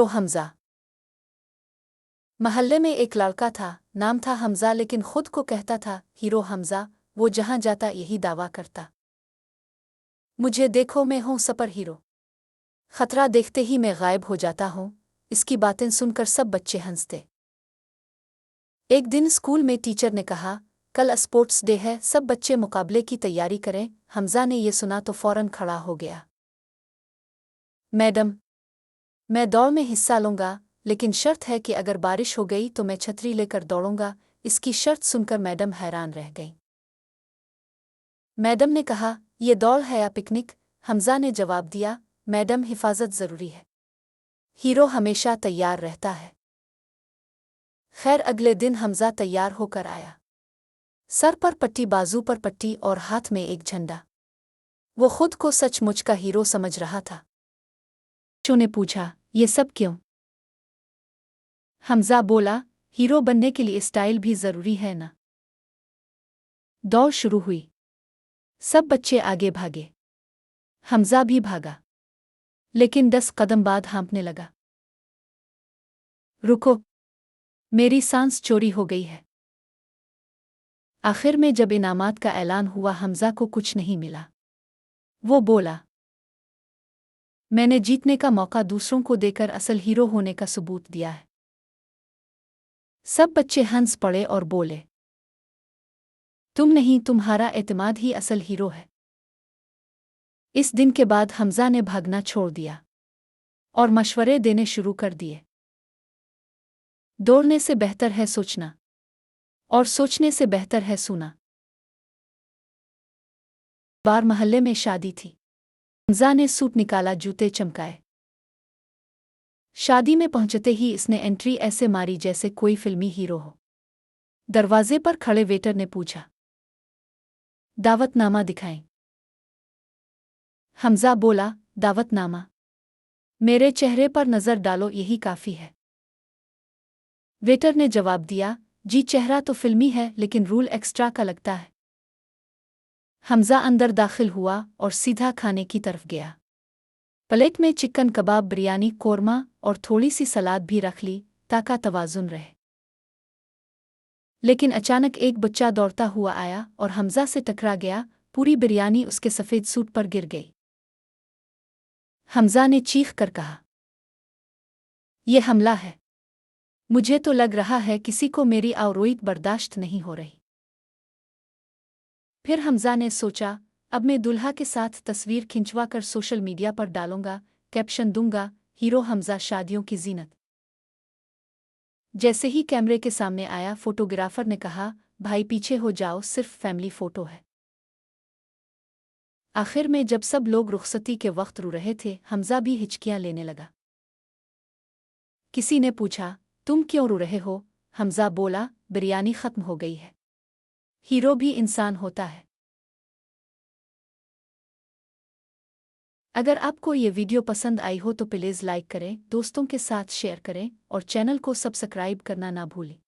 हमज़ा। महल्ले में एक लड़का था, नाम था हमज़ा, लेकिन खुद को कहता था हीरो हमज़ा। वो जहाँ जाता यही दावा करता, मुझे देखो मैं हूँ सुपर हीरो। खतरा देखते ही मैं गायब हो जाता हूँ। इसकी बातें सुनकर सब बच्चे हंसते। एक दिन स्कूल में टीचर ने कहा, कल स्पोर्ट्स डे है, सब बच्चे मुकाबले की तैयारी करें। हमज़ा ने ये सुना तो फौरन खड़ा हो गया। मैडम, मैं दौड़ में हिस्सा लूंगा, लेकिन शर्त है कि अगर बारिश हो गई तो मैं छतरी लेकर दौड़ूंगा। इसकी शर्त सुनकर मैडम हैरान रह गई। मैडम ने कहा, ये दौड़ है या पिकनिक? हमज़ा ने जवाब दिया, मैडम हिफाजत ज़रूरी है, हीरो हमेशा तैयार रहता है। खैर अगले दिन हमज़ा तैयार होकर आया, सर पर पट्टी, बाजू पर पट्टी और हाथ में एक झंडा। वो खुद को सचमुच का हीरो समझ रहा था। बच्चों ने पूछा, ये सब क्यों? हमज़ा बोला, हीरो बनने के लिए स्टाइल भी ज़रूरी है ना। दौड़ शुरू हुई, सब बच्चे आगे भागे, हमज़ा भी भागा, लेकिन 10 कदम बाद हाँफने लगा। रुको, मेरी सांस चोरी हो गई है। आखिर में जब इनामात का ऐलान हुआ, हमज़ा को कुछ नहीं मिला। वो बोला, मैंने जीतने का मौका दूसरों को देकर असल हीरो होने का सबूत दिया है। सब बच्चे हंस पड़े और बोले, तुम नहीं, तुम्हारा एतमाद ही असल हीरो है। इस दिन के बाद हमज़ा ने भागना छोड़ दिया और मशवरे देने शुरू कर दिए। दौड़ने से बेहतर है सोचना, और सोचने से बेहतर है सुना। बार मोहल्ले में शादी थी। हमज़ा ने सूट निकाला, जूते चमकाए। शादी में पहुंचते ही इसने एंट्री ऐसे मारी जैसे कोई फिल्मी हीरो हो। दरवाजे पर खड़े वेटर ने पूछा, दावतनामा दिखाएं। हमज़ा बोला, दावतनामा? मेरे चेहरे पर नज़र डालो, यही काफ़ी है। वेटर ने जवाब दिया, जी चेहरा तो फिल्मी है, लेकिन रूल एक्स्ट्रा का लगता है। हमज़ा अंदर दाखिल हुआ और सीधा खाने की तरफ गया। प्लेट में चिकन कबाब, बिरयानी, कोरमा और थोड़ी सी सलाद भी रख ली ताकि तवाज़ुन रहे। लेकिन अचानक एक बच्चा दौड़ता हुआ आया और हमज़ा से टकरा गया। पूरी बिरयानी उसके सफ़ेद सूट पर गिर गई। हमज़ा ने चीख कर कहा, यह हमला है। मुझे तो लग रहा है किसी को मेरी आवरोईत बर्दाश्त नहीं हो रही। फिर हमज़ा ने सोचा, अब मैं दुल्हा के साथ तस्वीर खिंचवा कर सोशल मीडिया पर डालूंगा। कैप्शन दूंगा, हीरो हमज़ा शादियों की जीनत। जैसे ही कैमरे के सामने आया, फोटोग्राफर ने कहा, भाई पीछे हो जाओ, सिर्फ फैमिली फोटो है। आखिर में जब सब लोग रुखसती के वक्त रो रहे थे, हमज़ा भी हिचकियां लेने लगा। किसी ने पूछा, तुम क्यों रो रहे हो? हमज़ा बोला, बिरयानी खत्म हो गई है। हीरो भी इंसान होता है। अगर आपको ये वीडियो पसंद आई हो तो प्लीज़ लाइक करें, दोस्तों के साथ शेयर करें और चैनल को सब्सक्राइब करना ना भूलें।